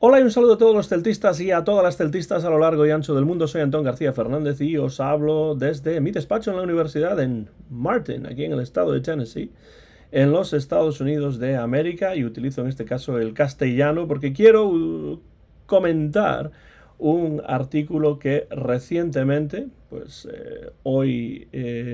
Hola y un saludo a todos los celtistas y a todas las celtistas a lo largo y ancho del mundo. Soy Antón García Fernández y os hablo desde mi despacho en la universidad en Martin, aquí en el estado de Tennessee, en los Estados Unidos de América, y utilizo en este caso el castellano porque quiero comentar un artículo que recientemente, hoy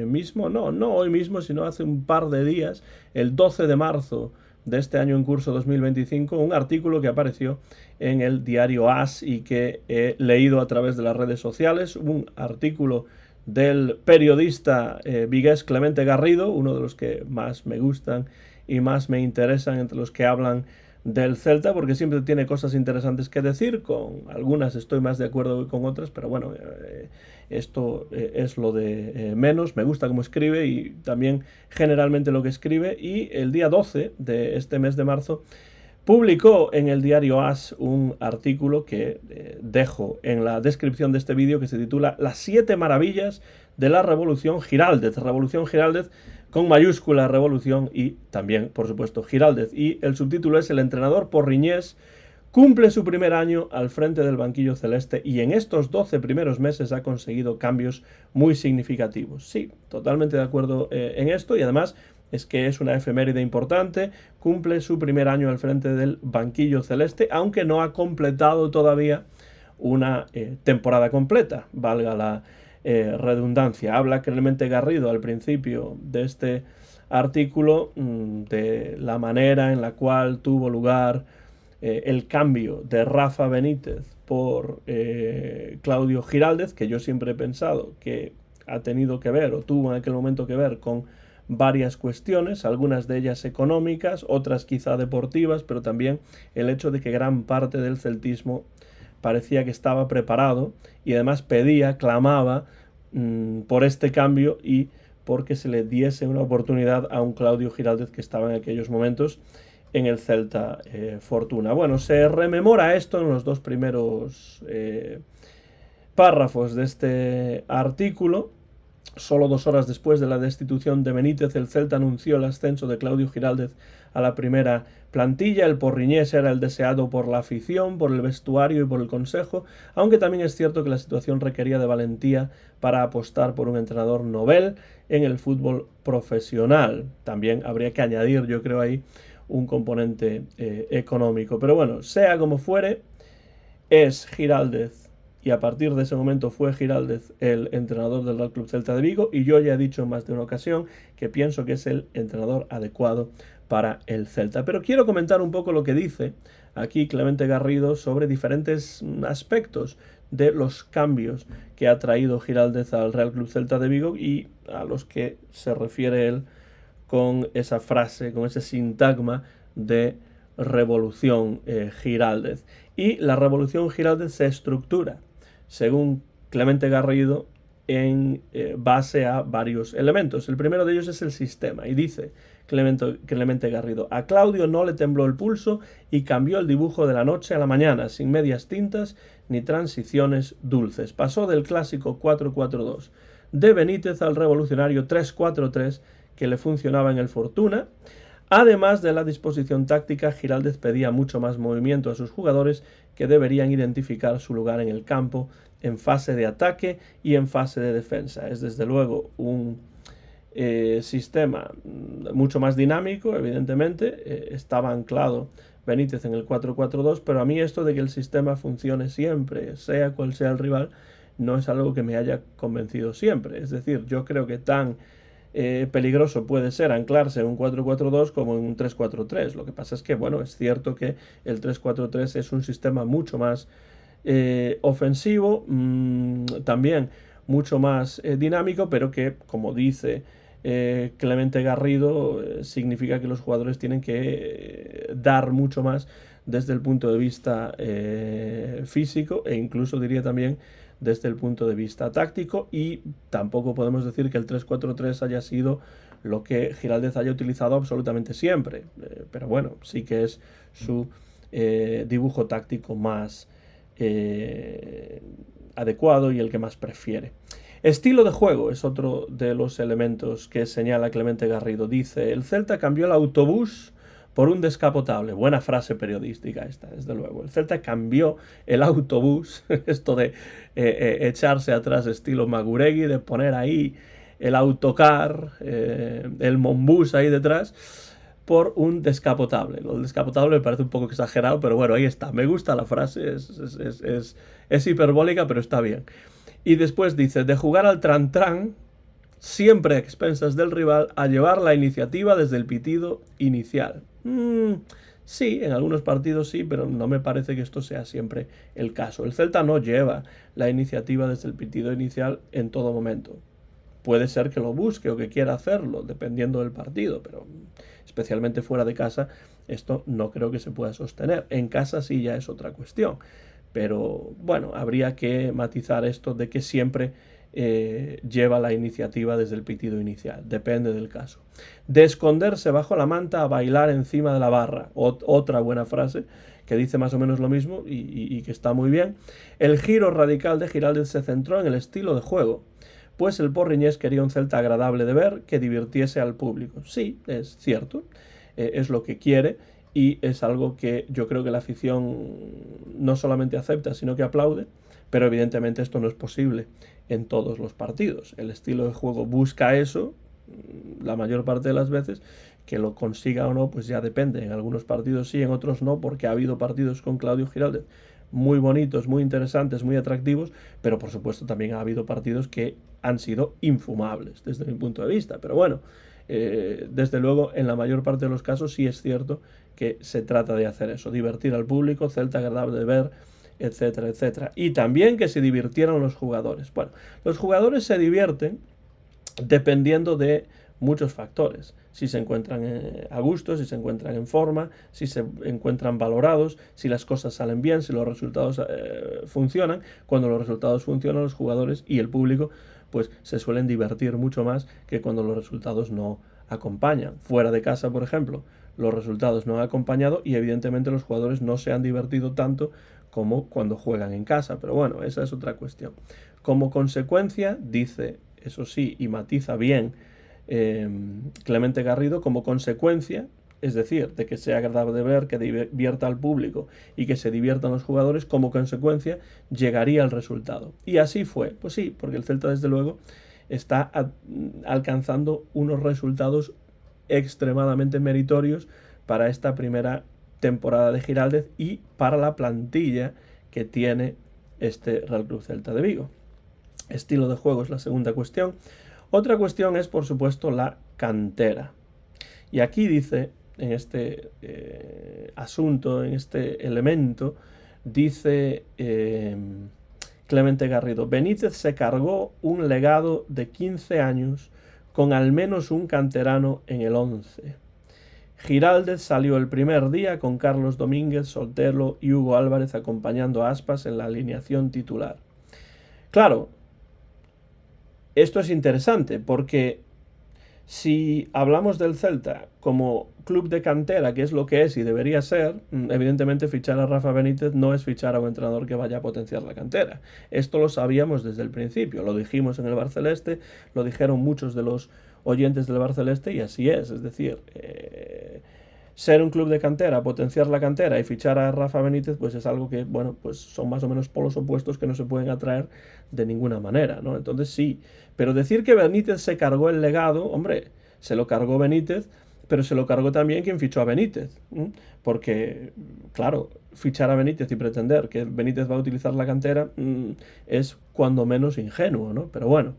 mismo, no hoy mismo, sino hace un par de días, el 12 de marzo de este año en curso 2025, un artículo que apareció en el diario AS y que he leído a través de las redes sociales, un artículo del periodista vigués Clemente Garrido, uno de los que más me gustan y más me interesan entre los que hablan del Celta, porque siempre tiene cosas interesantes que decir. Con algunas estoy más de acuerdo que con otras, pero bueno, esto es lo de menos. Me gusta cómo escribe y también generalmente lo que escribe. Y el día 12 de este mes de marzo publicó en el diario AS un artículo que dejo en la descripción de este vídeo, que se titula Las 7 maravillas de la Revolución Giraldez. Revolución Giraldez con mayúscula, revolución, y también, por supuesto, Giraldez. Y el subtítulo es: el entrenador porriñés cumple su primer año al frente del banquillo celeste y en estos 12 primeros meses ha conseguido cambios muy significativos. Sí, totalmente de acuerdo en esto, y además es que es una efeméride importante. Cumple su primer año al frente del banquillo celeste, aunque no ha completado todavía una temporada completa, valga la redundancia. Habla Clemente Garrido al principio de este artículo de la manera en la cual tuvo lugar el cambio de Rafa Benítez por Claudio Giraldez, que yo siempre he pensado que ha tenido que ver, o tuvo en aquel momento que ver, con varias cuestiones, algunas de ellas económicas, otras quizá deportivas, pero también el hecho de que gran parte del celtismo parecía que estaba preparado y además pedía, clamaba por este cambio y porque se le diese una oportunidad a un Claudio Giraldez que estaba en aquellos momentos en el Celta Fortuna. Bueno, se rememora esto en los dos primeros párrafos de este artículo. Solo 2 horas después de la destitución de Benítez, el Celta anunció el ascenso de Claudio Giraldez a la primera plantilla. El porriñés era el deseado por la afición, por el vestuario y por el consejo, aunque también es cierto que la situación requería de valentía para apostar por un entrenador novel en el fútbol profesional. También habría que añadir, yo creo, ahí un componente económico. Pero bueno, sea como fuere, es Giraldez, y a partir de ese momento fue Giraldez el entrenador del Real Club Celta de Vigo, y yo ya he dicho en más de una ocasión que pienso que es el entrenador adecuado para el Celta. Pero quiero comentar un poco lo que dice aquí Clemente Garrido sobre diferentes aspectos de los cambios que ha traído Giraldez al Real Club Celta de Vigo y a los que se refiere él con esa frase, con ese sintagma de revolución Giraldez. Y la revolución Giraldez se estructura, según Clemente Garrido, en base a varios elementos. El primero de ellos es el sistema, y dice Clemente Garrido: a Claudio no le tembló el pulso y cambió el dibujo de la noche a la mañana, sin medias tintas ni transiciones dulces. Pasó del clásico 4-4-2 de Benítez al revolucionario 3-4-3 que le funcionaba en el Fortuna. Además de la disposición táctica, Giraldez pedía mucho más movimiento a sus jugadores, que deberían identificar su lugar en el campo en fase de ataque y en fase de defensa. Es desde luego un sistema mucho más dinámico, evidentemente. Estaba anclado Benítez en el 4-4-2, pero a mí esto de que el sistema funcione siempre, sea cual sea el rival, no es algo que me haya convencido siempre. Es decir, yo creo que tan peligroso puede ser anclarse en un 4-4-2 como en un 3-4-3. Lo que pasa es que, bueno, es cierto que el 3-4-3 es un sistema mucho más ofensivo, también mucho más dinámico, pero que, como dice Clemente Garrido, significa que los jugadores tienen que dar mucho más desde el punto de vista físico, e incluso diría también desde el punto de vista táctico. Y tampoco podemos decir que el 3-4-3 haya sido lo que Giraldez haya utilizado absolutamente siempre, pero bueno, sí que es su dibujo táctico más adecuado y el que más prefiere. Estilo de juego es otro de los elementos que señala Clemente Garrido. Dice: el Celta cambió el autobús por un descapotable. Buena frase periodística esta, desde luego. El Celta cambió el autobús, esto de echarse atrás estilo Maguregui, de poner ahí el autocar, el Monbus ahí detrás, por un descapotable. Lo del descapotable me parece un poco exagerado, pero bueno, ahí está. Me gusta la frase, es hiperbólica, pero está bien. Y después dice, de jugar al tran-tran, siempre a expensas del rival, a llevar la iniciativa desde el pitido inicial. Sí, en algunos partidos sí, pero no me parece que esto sea siempre el caso. El Celta no lleva la iniciativa desde el pitido inicial en todo momento. Puede ser que lo busque o que quiera hacerlo, dependiendo del partido, pero especialmente fuera de casa, esto no creo que se pueda sostener. En casa sí ya es otra cuestión. Pero bueno, habría que matizar esto de que siempre lleva la iniciativa desde el pitido inicial. Depende del caso. De esconderse bajo la manta a bailar encima de la barra. Otra buena frase que dice más o menos lo mismo y que está muy bien. El giro radical de Giraldez se centró en el estilo de juego, pues el porriñés quería un Celta agradable de ver, que divirtiese al público. Sí, es cierto, es lo que quiere y es algo que yo creo que la afición no solamente acepta, sino que aplaude, pero evidentemente esto no es posible en todos los partidos. El estilo de juego busca eso, la mayor parte de las veces. Que lo consiga o no, pues ya depende. En algunos partidos sí, en otros no, porque ha habido partidos con Claudio Giraldez muy bonitos, muy interesantes, muy atractivos, pero por supuesto también ha habido partidos que han sido infumables desde mi punto de vista. Pero bueno, desde luego en la mayor parte de los casos sí es cierto que se trata de hacer eso, divertir al público, Celta agradable de ver, etcétera, etcétera. Y también que se divirtieran los jugadores. Bueno, los jugadores se divierten dependiendo de muchos factores. Si se encuentran a gusto, si se encuentran en forma, si se encuentran valorados, si las cosas salen bien, si los resultados funcionan. Cuando los resultados funcionan, los jugadores y el público pues se suelen divertir mucho más que cuando los resultados no acompañan. Fuera de casa, por ejemplo, los resultados no han acompañado y evidentemente los jugadores no se han divertido tanto como cuando juegan en casa. Pero bueno, esa es otra cuestión. Como consecuencia, dice, eso sí, y matiza bien Clemente Garrido, como consecuencia, es decir, de que sea agradable de ver, que divierta al público y que se diviertan los jugadores, como consecuencia llegaría el resultado. Y así fue, pues sí, porque el Celta desde luego está alcanzando unos resultados extremadamente meritorios para esta primera temporada de Giraldez y para la plantilla que tiene este Real Club Celta de Vigo. Estilo de juego es la segunda cuestión. Otra cuestión es, por supuesto, la cantera. Y aquí dice, en este asunto, en este elemento, dice Clemente Garrido, Benítez se cargó un legado de 15 años con al menos un canterano en el 11. Giraldez salió el primer día con Carlos Domínguez, Sotelo y Hugo Álvarez acompañando a Aspas en la alineación titular. Claro, esto es interesante porque si hablamos del Celta como club de cantera, que es lo que es y debería ser, evidentemente fichar a Rafa Benítez no es fichar a un entrenador que vaya a potenciar la cantera. Esto lo sabíamos desde el principio, lo dijimos en el Barceleste, lo dijeron muchos de los oyentes del Barceleste y así es decir, ser un club de cantera, potenciar la cantera y fichar a Rafa Benítez, pues es algo que, bueno, pues son más o menos polos opuestos que no se pueden atraer de ninguna manera, ¿no? Entonces sí, pero decir que Benítez se cargó el legado, hombre, se lo cargó Benítez, pero se lo cargó también quien fichó a Benítez, porque, claro, fichar a Benítez y pretender que Benítez va a utilizar la cantera es cuando menos ingenuo, ¿no? Pero bueno,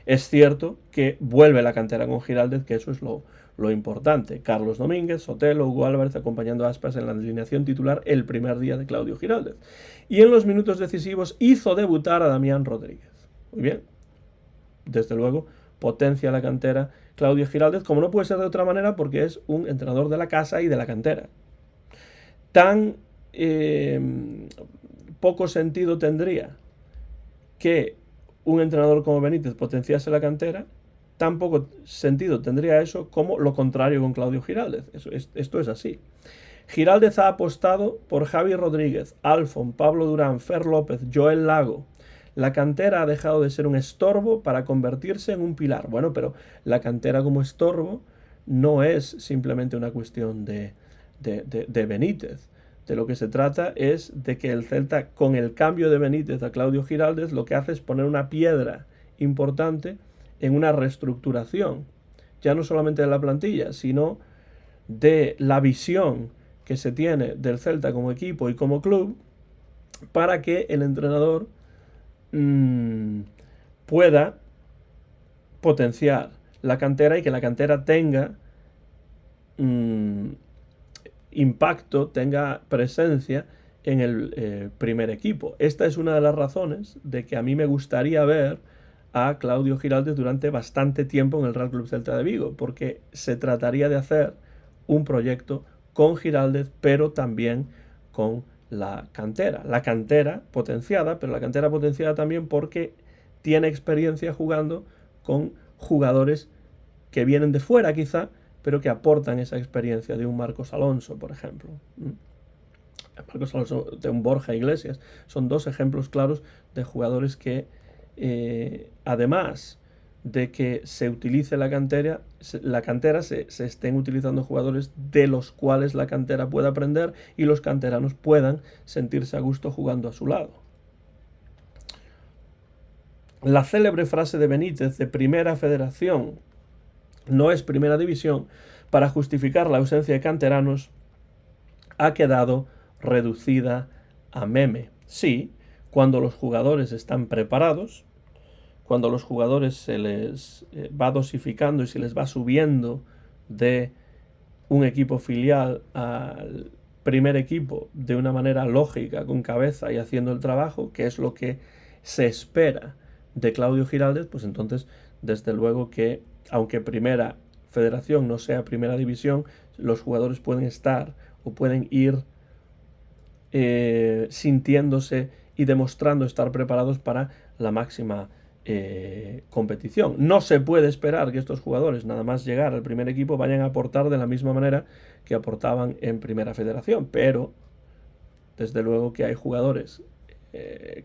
es cierto que vuelve la cantera con Giraldez, que eso es lo importante. Carlos Domínguez, Sotelo, Hugo Álvarez acompañando a Aspas en la alineación titular el primer día de Claudio Giraldez. Y en los minutos decisivos hizo debutar a Damián Rodríguez. Muy bien. Desde luego, potencia la cantera Claudio Giraldez, como no puede ser de otra manera porque es un entrenador de la casa y de la cantera. Tan poco sentido tendría que un entrenador como Benítez potenciase la cantera, tan poco sentido tendría eso como lo contrario con Claudio Giraldez. Esto es así. Giraldez ha apostado por Javi Rodríguez, Alfon, Pablo Durán, Fer López, Joel Lago. La cantera ha dejado de ser un estorbo para convertirse en un pilar. Bueno, pero la cantera como estorbo no es simplemente una cuestión de de Benítez. De lo que se trata es de que el Celta, con el cambio de Benítez a Claudio Giraldez, lo que hace es poner una piedra importante en una reestructuración, ya no solamente de la plantilla, sino de la visión que se tiene del Celta como equipo y como club, para que el entrenador pueda potenciar la cantera y que la cantera tenga impacto, tenga presencia en el primer equipo. Esta es una de las razones de que a mí me gustaría ver a Claudio Giraldez durante bastante tiempo en el Real Club Celta de Vigo, porque se trataría de hacer un proyecto con Giraldez, pero también con la cantera potenciada, pero la cantera potenciada también porque tiene experiencia jugando con jugadores que vienen de fuera quizá, pero que aportan esa experiencia, de un Marcos Alonso, por ejemplo. Marcos Alonso, de un Borja Iglesias. Son dos ejemplos claros de jugadores que, además de que se utilice la cantera, se estén utilizando jugadores de los cuales la cantera pueda aprender y los canteranos puedan sentirse a gusto jugando a su lado. La célebre frase de Benítez de Primera Federación no es Primera División, para justificar la ausencia de canteranos, ha quedado reducida a meme. Sí, cuando los jugadores están preparados, cuando los jugadores se les va dosificando y se les va subiendo de un equipo filial al primer equipo de una manera lógica, con cabeza y haciendo el trabajo, que es lo que se espera de Claudio Giraldez, pues entonces, desde luego que, aunque Primera Federación no sea Primera División, los jugadores pueden estar o pueden ir sintiéndose y demostrando estar preparados para la máxima competición. No se puede esperar que estos jugadores, nada más llegar al primer equipo, vayan a aportar de la misma manera que aportaban en Primera Federación, pero desde luego que hay jugadores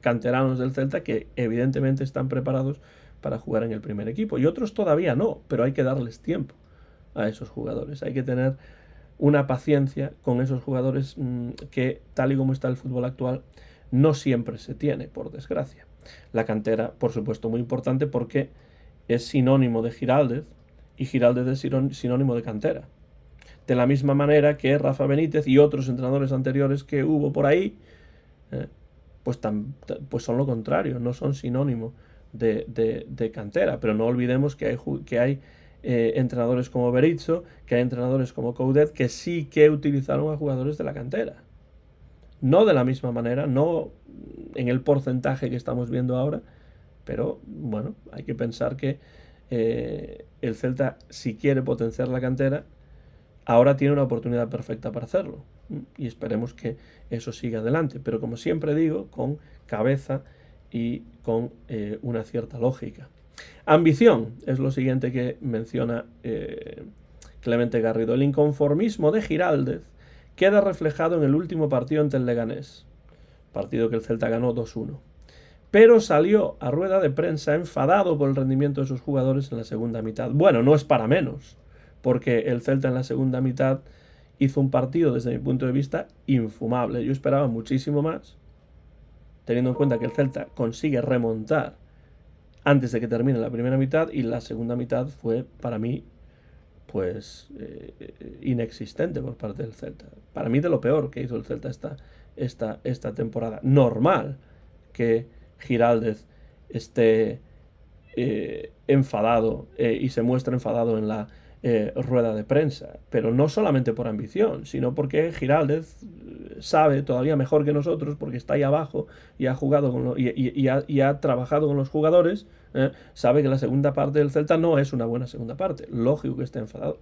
canteranos del Celta que evidentemente están preparados para jugar en el primer equipo, y otros todavía no, pero hay que darles tiempo a esos jugadores. Hay que tener una paciencia con esos jugadores que, tal y como está el fútbol actual, no siempre se tiene, por desgracia. La cantera, por supuesto, muy importante, porque es sinónimo de Giraldez y Giraldez es sinónimo de cantera. De la misma manera que Rafa Benítez y otros entrenadores anteriores que hubo por ahí, pues son lo contrario, no son sinónimo de cantera. Pero no olvidemos que hay entrenadores como Berizzo, que hay entrenadores como Coudet, que sí que utilizaron a jugadores de la cantera. No de la misma manera, no en el porcentaje que estamos viendo ahora, pero bueno, hay que pensar que el Celta, si quiere potenciar la cantera, ahora tiene una oportunidad perfecta para hacerlo, y esperemos que eso siga adelante, pero como siempre digo, con cabeza y con una cierta lógica. Ambición es lo siguiente que menciona Clemente Garrido. El inconformismo de Giraldez queda reflejado en el último partido ante el Leganés, partido que el Celta ganó 2-1. Pero salió a rueda de prensa enfadado por el rendimiento de sus jugadores en la segunda mitad. Bueno, no es para menos, porque el Celta en la segunda mitad hizo un partido, desde mi punto de vista, infumable. Yo esperaba muchísimo más, teniendo en cuenta que el Celta consigue remontar antes de que termine la primera mitad, y la segunda mitad fue, para mí, pues inexistente por parte del Celta. Para mí, de lo peor que hizo el Celta esta temporada. Normal que Giraldez esté enfadado y se muestre enfadado en la rueda de prensa, pero no solamente por ambición, sino porque Giraldez sabe todavía mejor que nosotros, porque está ahí abajo y ha jugado y ha trabajado con los jugadores, sabe que la segunda parte del Celta no es una buena segunda parte. Lógico que esté enfadado.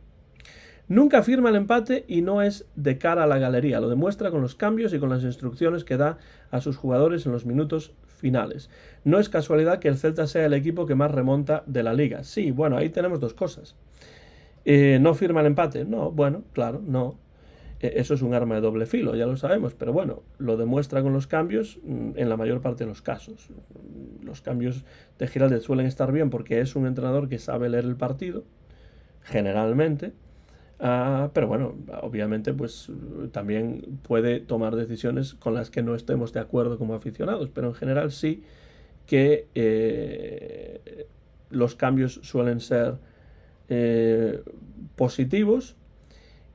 Nunca firma el empate y no es de cara a la galería, lo demuestra con los cambios y con las instrucciones que da a sus jugadores en los minutos finales. No es casualidad que el Celta sea el equipo que más remonta de la liga. Sí, bueno, ahí tenemos dos cosas. ¿No firma el empate? No, bueno, claro, no. Eso es un arma de doble filo, ya lo sabemos, pero bueno, lo demuestra con los cambios en la mayor parte de los casos. Los cambios de Giraldez suelen estar bien porque es un entrenador que sabe leer el partido, generalmente. Pero bueno, obviamente pues también puede tomar decisiones con las que no estemos de acuerdo como aficionados, pero en general sí que los cambios suelen ser positivos.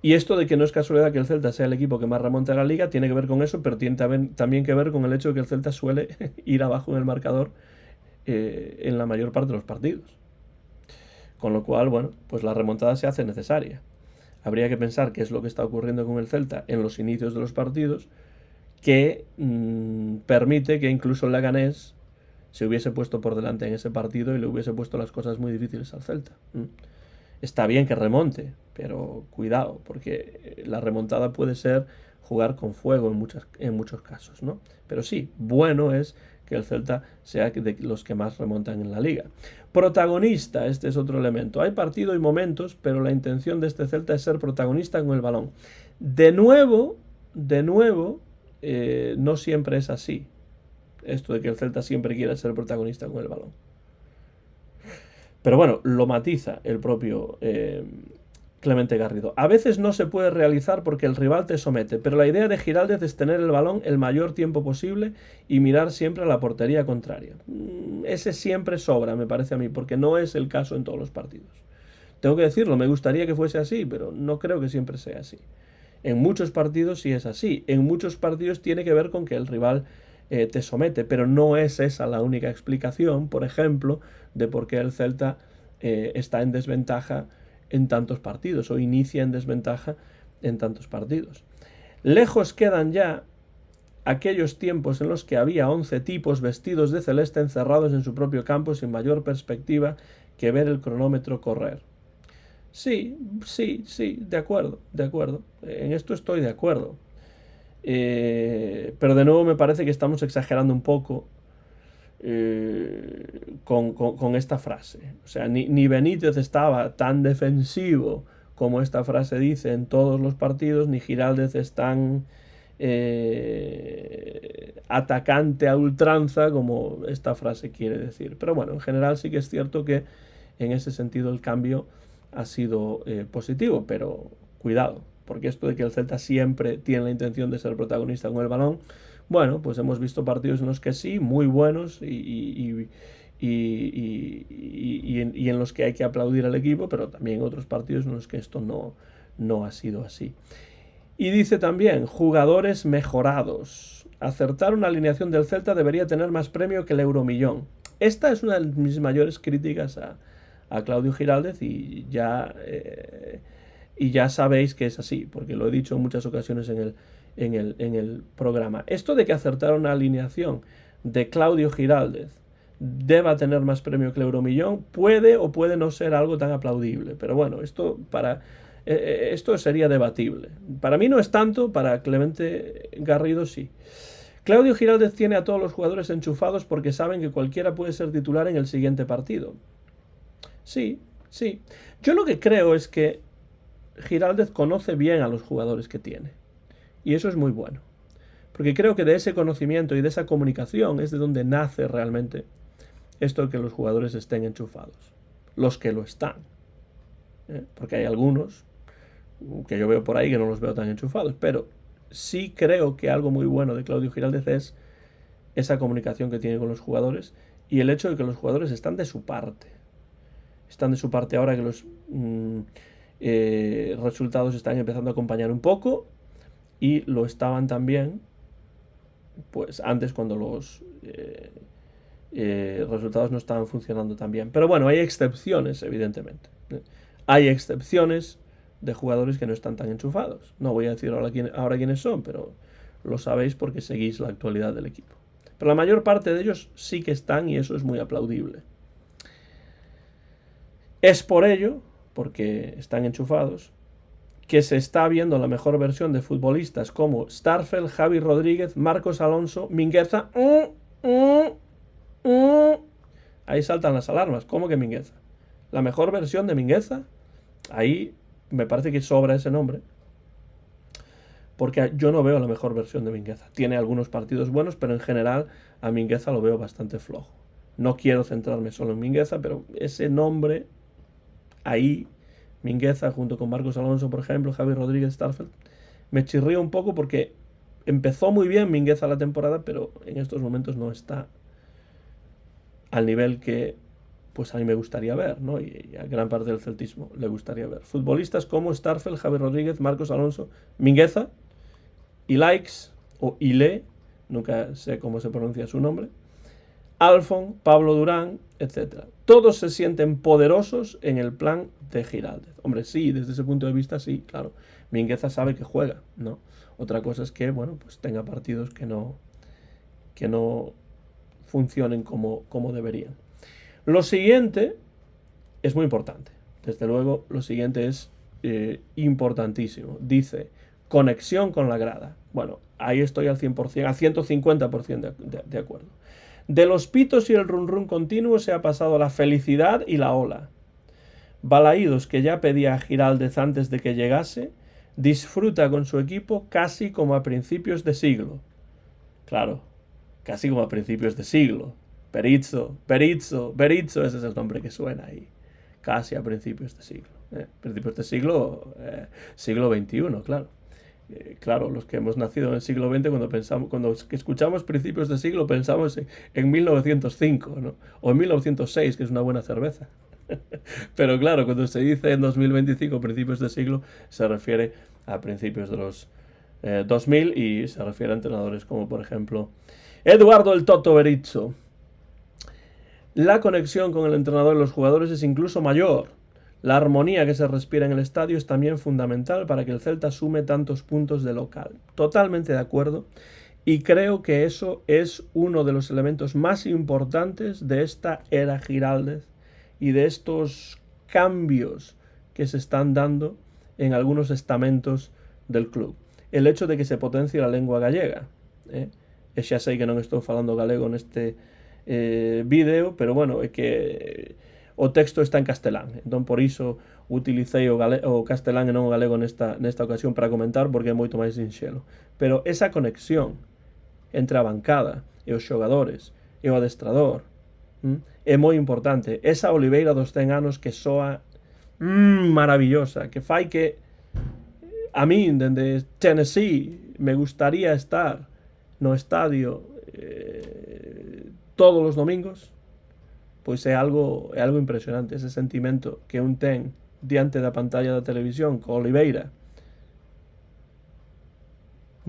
Y esto de que no es casualidad que el Celta sea el equipo que más remonta a la liga tiene que ver con eso, pero tiene también que ver con el hecho de que el Celta suele ir abajo en el marcador en la mayor parte de los partidos. Con lo cual, bueno, pues la remontada se hace necesaria. Habría que pensar qué es lo que está ocurriendo con el Celta en los inicios de los partidos que permite que incluso el Leganés se hubiese puesto por delante en ese partido y le hubiese puesto las cosas muy difíciles al Celta. Está bien que remonte, pero cuidado, porque la remontada puede ser jugar con fuego en muchos casos, ¿no? Pero sí, bueno es que el Celta sea de los que más remontan en la liga. Protagonista, este es otro elemento. Hay partido y momentos, pero la intención de este Celta es ser protagonista con el balón. De nuevo, no siempre es así. Esto de que el Celta siempre quiera ser protagonista con el balón. Pero bueno, lo matiza el propio Clemente Garrido. A veces no se puede realizar porque el rival te somete, pero la idea de Giraldez es tener el balón el mayor tiempo posible y mirar siempre a la portería contraria. Ese siempre sobra, me parece a mí, porque no es el caso en todos los partidos. Tengo que decirlo, me gustaría que fuese así, pero no creo que siempre sea así. En muchos partidos sí es así. En muchos partidos tiene que ver con que el rival te somete, pero no es esa la única explicación, por ejemplo, de por qué el Celta está en desventaja en tantos partidos o inicia en desventaja en tantos partidos. Lejos quedan ya aquellos tiempos en los que había 11 tipos vestidos de celeste encerrados en su propio campo sin mayor perspectiva que ver el cronómetro correr. Sí, de acuerdo. En esto estoy de acuerdo. Pero de nuevo me parece que estamos exagerando un poco con esta frase. O sea, ni Benítez estaba tan defensivo como esta frase dice en todos los partidos, ni Giraldez es tan atacante a ultranza como esta frase quiere decir. Pero bueno, en general sí que es cierto que en ese sentido el cambio ha sido positivo, pero cuidado, porque esto de que el Celta siempre tiene la intención de ser protagonista con el balón, bueno, pues hemos visto partidos en los que sí, muy buenos y en los que hay que aplaudir al equipo, pero también otros partidos en los que esto no ha sido así. Y dice también, jugadores mejorados. Acertar una alineación del Celta debería tener más premio que el Euromillón. Esta es una de mis mayores críticas a Claudio Giraldez y ya sabéis que es así, porque lo he dicho en muchas ocasiones en el programa. Esto de que acertar una alineación de Claudio Giraldez deba tener más premio que el Euromillón puede o puede no ser algo tan aplaudible, pero bueno, esto sería debatible. Para mí no es tanto, para Clemente Garrido sí. Claudio Giraldez tiene a todos los jugadores enchufados porque saben que cualquiera puede ser titular en el siguiente partido. Sí. Yo lo que creo es que Giraldez conoce bien a los jugadores que tiene. Y eso es muy bueno. Porque creo que de ese conocimiento y de esa comunicación es de donde nace realmente esto de que los jugadores estén enchufados. Los que lo están. Porque hay algunos que yo veo por ahí que no los veo tan enchufados. Pero sí creo que algo muy bueno de Claudio Giraldez es esa comunicación que tiene con los jugadores y el hecho de que los jugadores están de su parte. Están de su parte ahora que los resultados están empezando a acompañar un poco y lo estaban también pues antes cuando los resultados no estaban funcionando tan bien. Pero bueno, hay excepciones, evidentemente. Hay excepciones de jugadores que no están tan enchufados. No voy a decir ahora quiénes son, pero lo sabéis porque seguís la actualidad del equipo. Pero la mayor parte de ellos sí que están y eso es muy aplaudible. Es por ello, porque están enchufados, que se está viendo la mejor versión de futbolistas como Starfel, Javi Rodríguez, Marcos Alonso, Mingueza. Ahí saltan las alarmas. ¿Cómo que Mingueza? La mejor versión de Mingueza. Ahí me parece que sobra ese nombre. Porque yo no veo la mejor versión de Mingueza. Tiene algunos partidos buenos, pero en general a Mingueza lo veo bastante flojo. No quiero centrarme solo en Mingueza, pero ese nombre ahí Mingueza junto con Marcos Alonso, por ejemplo, Javi Rodríguez, Starfelt, me chirría un poco porque empezó muy bien Mingueza la temporada, pero en estos momentos no está al nivel que pues a mí me gustaría ver, ¿no? Y a gran parte del celtismo le gustaría ver. Futbolistas como Starfelt, Javi Rodríguez, Marcos Alonso, Mingueza, Ilaix o Ile, nunca sé cómo se pronuncia su nombre, Alfon, Pablo Durán, etc. Todos se sienten poderosos en el plan de Giraldez. Hombre, sí, desde ese punto de vista, sí, claro. Mingueza sabe que juega, ¿no? Otra cosa es que, bueno, pues tenga partidos que no funcionen como deberían. Lo siguiente es muy importante. Desde luego, lo siguiente es importantísimo. Dice, conexión con la grada. Bueno, ahí estoy al 100%, al 150% de acuerdo. De los pitos y el run run continuo se ha pasado a la felicidad y la ola. Balaídos, que ya pedía a Giraldez antes de que llegase, disfruta con su equipo casi como a principios de siglo. Claro, casi como a principios de siglo. Berizzo, ese es el nombre que suena ahí. Casi a principios de siglo. Principios de siglo, siglo XXI, claro. Claro, los que hemos nacido en el siglo XX, cuando escuchamos principios de siglo, pensamos en 1905, ¿no? O en 1906, que es una buena cerveza. Pero claro, cuando se dice en 2025 principios de siglo, se refiere a principios de los 2000 y se refiere a entrenadores como, por ejemplo, Eduardo el Toto Berizzo. La conexión con el entrenador y los jugadores es incluso mayor. La armonía que se respira en el estadio es también fundamental para que el Celta sume tantos puntos de local. Totalmente de acuerdo. Y creo que eso es uno de los elementos más importantes de esta era Giraldez y de estos cambios que se están dando en algunos estamentos del club. El hecho de que se potencie la lengua gallega. Xa sei que non estou falando galego neste vídeo, pero bueno, é que o texto está en castelán, entón por iso utilicei o castelán e non o galego nesta ocasión para comentar, porque é moito máis sinxelo. Pero esa conexión entre a bancada e os xogadores e o adestrador é moi importante. Esa oliveira dos 100 anos que soa maravillosa, que fai que a min, dende Tennessee, me gustaría estar no estadio todos os domingos, pois é algo impresionante, ese sentimento que un ten diante da pantalla da televisión co oliveira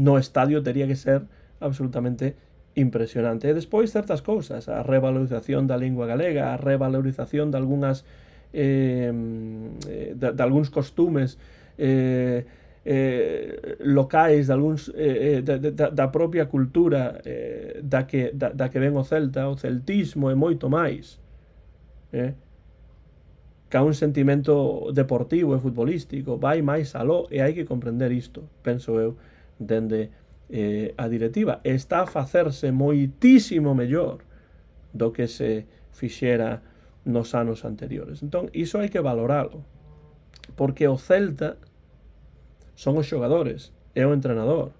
no estadio tería que ser absolutamente impresionante. E despois certas cousas, a revalorización da lingua galega, a revalorización de algunhas de algúns costumes locais, de algúns da propia cultura da que ven o Celta, o celtismo e moito máis, que a un sentimento deportivo e futbolístico vai máis aló, e hai que comprender isto, penso eu, dende a directiva. Está a facerse moitísimo mellor do que se fixera nos anos anteriores. Entón, iso hai que valoralo, porque o Celta son os xogadores, é o entrenador,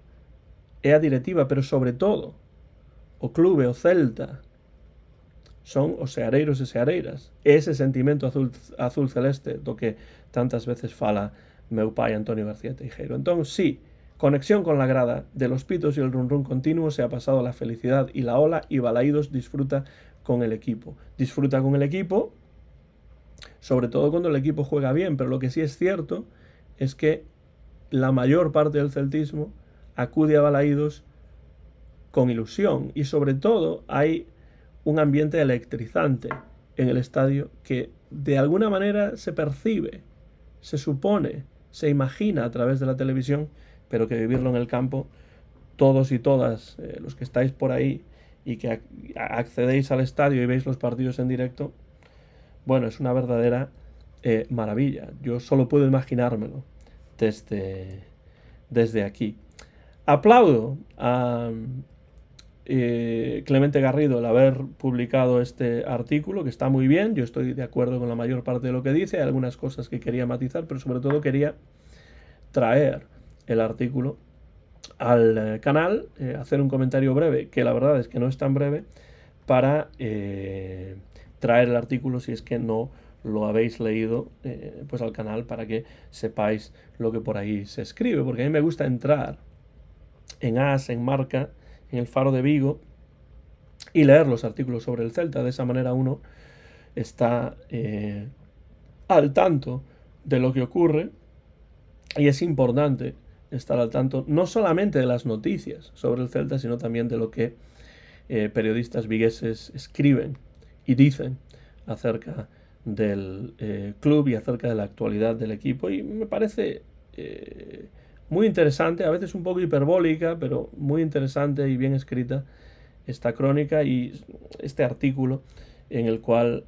é a directiva, pero sobre todo o clube, o Celta, son os seareiros e seareiras. Ese sentimento azul celeste do que tantas veces fala meu pai Antonio García Teijeiro. Entón, sí, conexión con la grada, de los pitos y el run run continuo se ha pasado a la felicidad y la ola, y Balaídos disfruta con el equipo. Disfruta con el equipo, sobre todo cuando el equipo juega bien, pero lo que sí es cierto es que la mayor parte del celtismo acude a Balaídos con ilusión, y sobre todo hay un ambiente electrizante en el estadio que de alguna manera se percibe, se supone, se imagina a través de la televisión, pero que vivirlo en el campo, todos y todas los que estáis por ahí y que accedéis al estadio y veis los partidos en directo, bueno, es una verdadera maravilla. Yo solo puedo imaginármelo desde aquí. Aplaudo a Clemente Garrido el haber publicado este artículo, que está muy bien. Yo estoy de acuerdo con la mayor parte de lo que dice. Hay algunas cosas que quería matizar, pero sobre todo quería traer el artículo al canal, hacer un comentario breve, que la verdad es que no es tan breve, para traer el artículo si es que no lo habéis leído, pues al canal para que sepáis lo que por ahí se escribe, porque a mí me gusta entrar en AS, en Marca, en el Faro de Vigo y leer los artículos sobre el Celta. De esa manera uno está al tanto de lo que ocurre, y es importante estar al tanto no solamente de las noticias sobre el Celta, sino también de lo que periodistas vigueses escriben y dicen acerca del club y acerca de la actualidad del equipo. Y me parece muy interesante, a veces un poco hiperbólica, pero muy interesante y bien escrita esta crónica y este artículo en el cual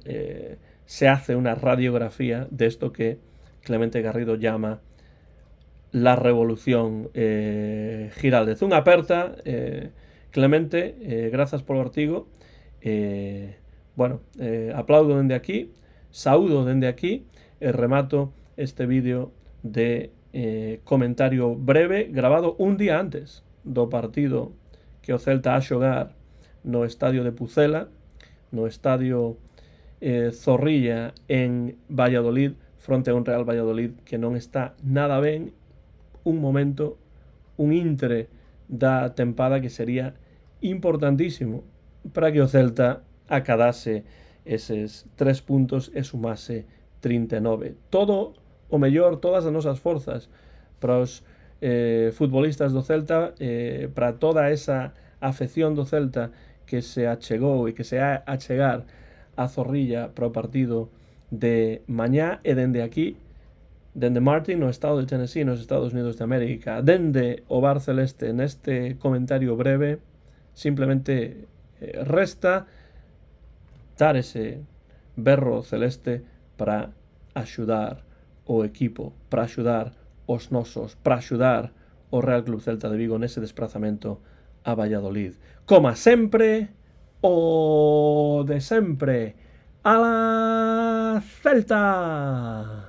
se hace una radiografía de esto que Clemente Garrido llama la revolución Giraldez. Unha aperta, Clemente, grazas polo artigo. Aplaudo dende aquí, saúdo dende aquí e remato este vídeo de comentario breve grabado un día antes do partido que o Celta a xogar no estadio de Pucela, no estadio Zorrilla en Valladolid, fronte a un Real Valladolid que non está nada ben, un momento, un intre da tempada que sería importantísimo para que o Celta acadase eses 3 puntos e sumase 39. Todo o mellor, todas as nosas forzas para os futbolistas do Celta, para toda esa afección do Celta que se achegou e que se ha a chegar a Zorrilla para o partido de mañá, e dende aquí, dende Martin, no estado de Tennessee, nos Estados Unidos de América, dende o Bar Celeste, neste comentario breve, simplemente resta dar ese berro celeste para axudar o equipo, para axudar os nosos, para axudar o Real Club Celta de Vigo nese desplazamento a Valladolid. Como sempre, o de sempre, a la Celta!